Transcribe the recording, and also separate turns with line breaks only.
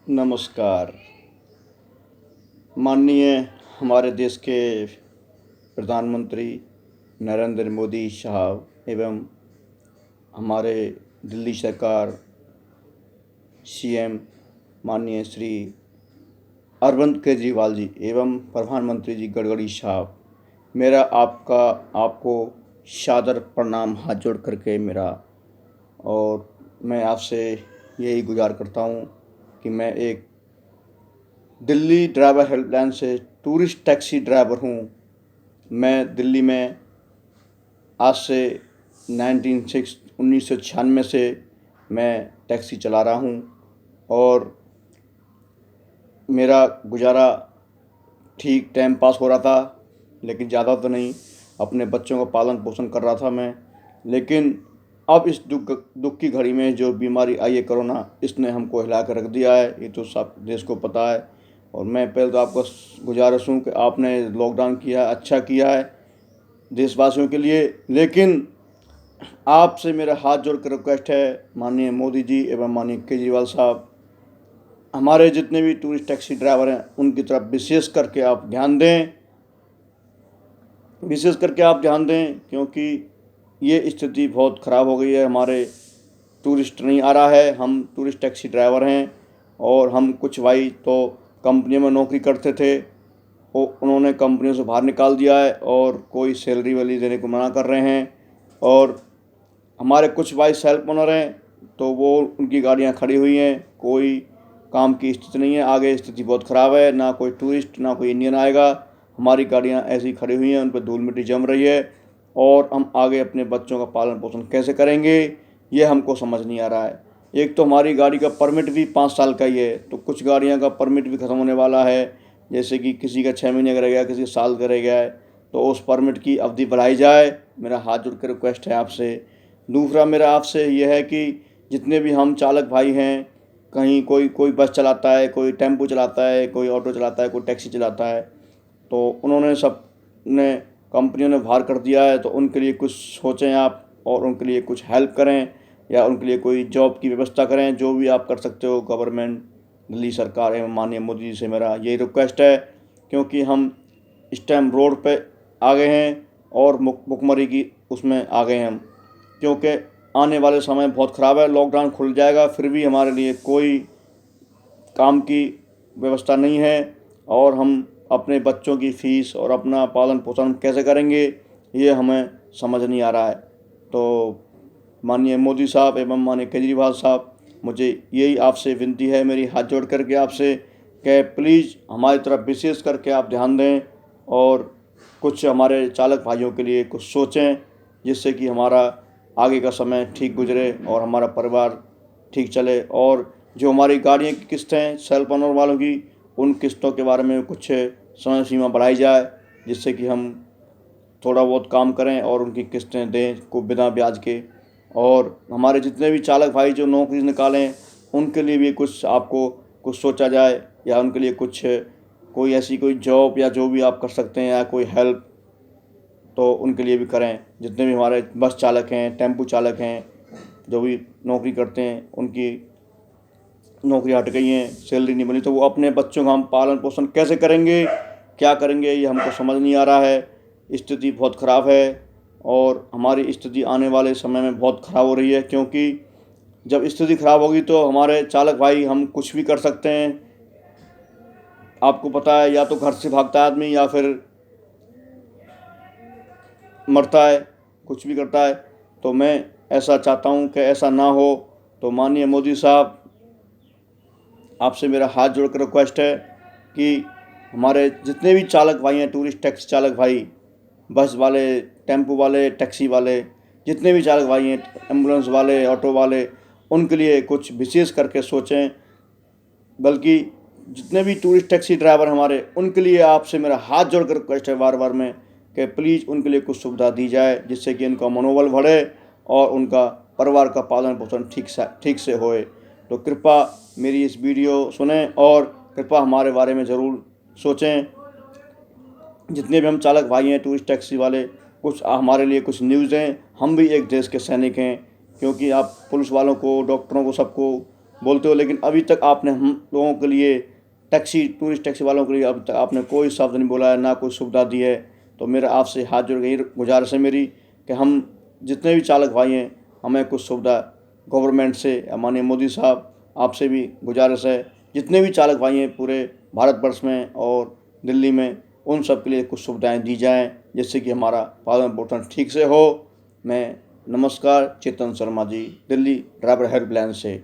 नमस्कार। माननीय हमारे देश के प्रधानमंत्री नरेंद्र मोदी साहब एवं हमारे दिल्ली सरकार सीएम माननीय श्री अरविंद केजरीवाल जी एवं प्रधानमंत्री जी गडकरी साहब, मेरा आपको सादर प्रणाम हाथ जोड़ करके और मैं आपसे यही गुज़ार करता हूँ कि मैं एक दिल्ली ड्राइवर हेल्पलाइन से टूरिस्ट टैक्सी ड्राइवर हूँ। मैं दिल्ली में आज से 1996 से मैं टैक्सी चला रहा हूँ और मेरा गुजारा ठीक टाइम पास हो रहा था, लेकिन ज़्यादा तो नहीं। अपने बच्चों का पालन पोषण कर रहा था मैं। लेकिन अब इस दुख की घड़ी में जो बीमारी आई है कोरोना, इसने हमको हिला कर रख दिया है। ये तो सब देश को पता है। और मैं पहले तो आपको गुजारिश हूँ कि आपने लॉकडाउन किया, अच्छा किया है देशवासियों के लिए। लेकिन आपसे मेरा हाथ जोड़ कर रिक्वेस्ट है माननीय मोदी जी एवं माननीय केजरीवाल साहब, हमारे जितने भी टूरिस्ट टैक्सी ड्राइवर हैं उनकी तरफ विशेष करके आप ध्यान दें, क्योंकि ये स्थिति बहुत ख़राब हो गई है। हमारे टूरिस्ट नहीं आ रहा है। हम टूरिस्ट टैक्सी ड्राइवर हैं और हम कुछ भाई तो कंपनियों में नौकरी करते थे, वो उन्होंने कंपनियों से बाहर निकाल दिया है और कोई सैलरी वैलरी देने को मना कर रहे हैं। और हमारे कुछ भाई सेल्फ ओनर हैं, तो वो उनकी गाड़ियां खड़ी हुई हैं, कोई काम की स्थिति नहीं है। आगे स्थिति बहुत ख़राब है, ना कोई टूरिस्ट ना कोई इंडियन आएगा। हमारी गाड़ियां ऐसी खड़ी हुई हैं, उन पर धूल मिट्टी जम रही है और हम आगे अपने बच्चों का पालन पोषण कैसे करेंगे, ये हमको समझ नहीं आ रहा है। एक तो हमारी गाड़ी का परमिट भी 5 साल का ही है, तो कुछ गाड़ियाँ का परमिट भी ख़त्म होने वाला है। जैसे कि किसी का 6 महीने का रह गया, किसी का साल का रह गया है, तो उस परमिट की अवधि बढ़ाई जाए। मेरा हाथ जोड़ कर रिक्वेस्ट है आपसे। दूसरा मेरा आपसे यह है कि जितने भी हम चालक भाई हैं, कहीं कोई बस चलाता है, कोई टेम्पो चलाता है, कोई ऑटो चलाता है, कोई टैक्सी चलाता है, तो उन्होंने सब ने कंपनियों ने बाहर कर दिया है। तो उनके लिए कुछ सोचें आप और उनके लिए कुछ हेल्प करें या उनके लिए कोई जॉब की व्यवस्था करें। जो भी आप कर सकते हो, गवर्नमेंट दिल्ली सरकार एवं माननीय मोदी जी से मेरा यही रिक्वेस्ट है, क्योंकि हम इस टाइम रोड पे आ गए हैं और भुखमरी की उसमें आ गए हैं हम, क्योंकि आने वाले समय बहुत ख़राब है। लॉकडाउन खुल जाएगा, फिर भी हमारे लिए कोई काम की व्यवस्था नहीं है और हम अपने बच्चों की फ़ीस और अपना पालन पोषण कैसे करेंगे, ये हमें समझ नहीं आ रहा है। तो माननीय मोदी साहब एवं माननीय केजरीवाल साहब, मुझे यही आपसे विनती है, मेरी हाथ जोड़ करके आपसे, कि प्लीज़ हमारी तरफ विशेष करके आप ध्यान दें और कुछ हमारे चालक भाइयों के लिए कुछ सोचें, जिससे कि हमारा आगे का समय ठीक गुजरे और हमारा परिवार ठीक चले। और जो हमारी गाड़ियों की किस्तें सेल्फ ओनर वालों की, उन किस्तों के बारे में कुछ समय सीमा बढ़ाई जाए, जिससे कि हम थोड़ा बहुत काम करें और उनकी किस्तें दें को बिना ब्याज के। और हमारे जितने भी चालक भाई जो नौकरी निकालें, उनके लिए भी कुछ आपको कुछ सोचा जाए, या उनके लिए कुछ कोई ऐसी कोई जॉब या जो भी आप कर सकते हैं या कोई हेल्प, तो उनके लिए भी करें। जितने भी हमारे बस चालक हैं, टेम्पो चालक हैं, जो भी नौकरी करते हैं, उनकी नौकरी हट गई हैं, सैलरी नहीं बनी, तो वो अपने बच्चों का हम पालन पोषण कैसे करेंगे, क्या करेंगे, ये हमको समझ नहीं आ रहा है। स्थिति बहुत ख़राब है और हमारी स्थिति आने वाले समय में बहुत ख़राब हो रही है, क्योंकि जब स्थिति ख़राब होगी तो हमारे चालक भाई हम कुछ भी कर सकते हैं। आपको पता है, या तो घर से भागता है आदमी या फिर मरता है, कुछ भी करता है। तो मैं ऐसा चाहता हूँ कि ऐसा ना हो। तो माननीय मोदी साहब, आपसे मेरा हाथ जोड़कर रिक्वेस्ट है कि हमारे जितने भी चालक भाई हैं, टूरिस्ट टैक्सी चालक भाई, बस वाले, टेम्पो वाले, टैक्सी वाले, जितने भी चालक भाई हैं, एम्बुलेंस वाले, ऑटो वाले, उनके लिए कुछ विशेष करके सोचें। बल्कि जितने भी टूरिस्ट टैक्सी ड्राइवर हमारे, उनके लिए आपसे मेरा हाथ जोड़कर रिक्वेस्ट है बार बार में, कि प्लीज़ उनके लिए कुछ सुविधा दी जाए, जिससे कि उनका मनोबल बढ़े और उनका परिवार का पालन पोषण ठीक से होए। तो कृपया मेरी इस वीडियो सुनें और कृपया हमारे बारे में ज़रूर सोचें। जितने भी हम चालक भाई हैं, टूरिस्ट टैक्सी वाले, कुछ हमारे लिए कुछ न्यूज़ दें। हम भी एक देश के सैनिक हैं, क्योंकि आप पुलिस वालों को, डॉक्टरों को, सबको बोलते हो, लेकिन अभी तक आपने हम लोगों के लिए टूरिस्ट टैक्सी वालों के लिए अभी तक आपने कोई शब्द नहीं बोला है, ना कोई सुविधा दी है। तो मेरा आपसे हाथ जोड़ के यही गुजारिश है मेरी कि हम जितने भी चालक भाई हैं, हमें कुछ सुविधा गवर्नमेंट से या माननीय मोदी साहब आपसे भी गुजारिश है, जितने भी चालक भाई हैं पूरे भारतवर्ष में और दिल्ली में, उन सब के लिए कुछ सुविधाएं दी जाएं, जिससे कि हमारा पालन पोषण ठीक से हो। मैं नमस्कार, चेतन शर्मा जी, दिल्ली ड्राइवर हेल्पलाइन से।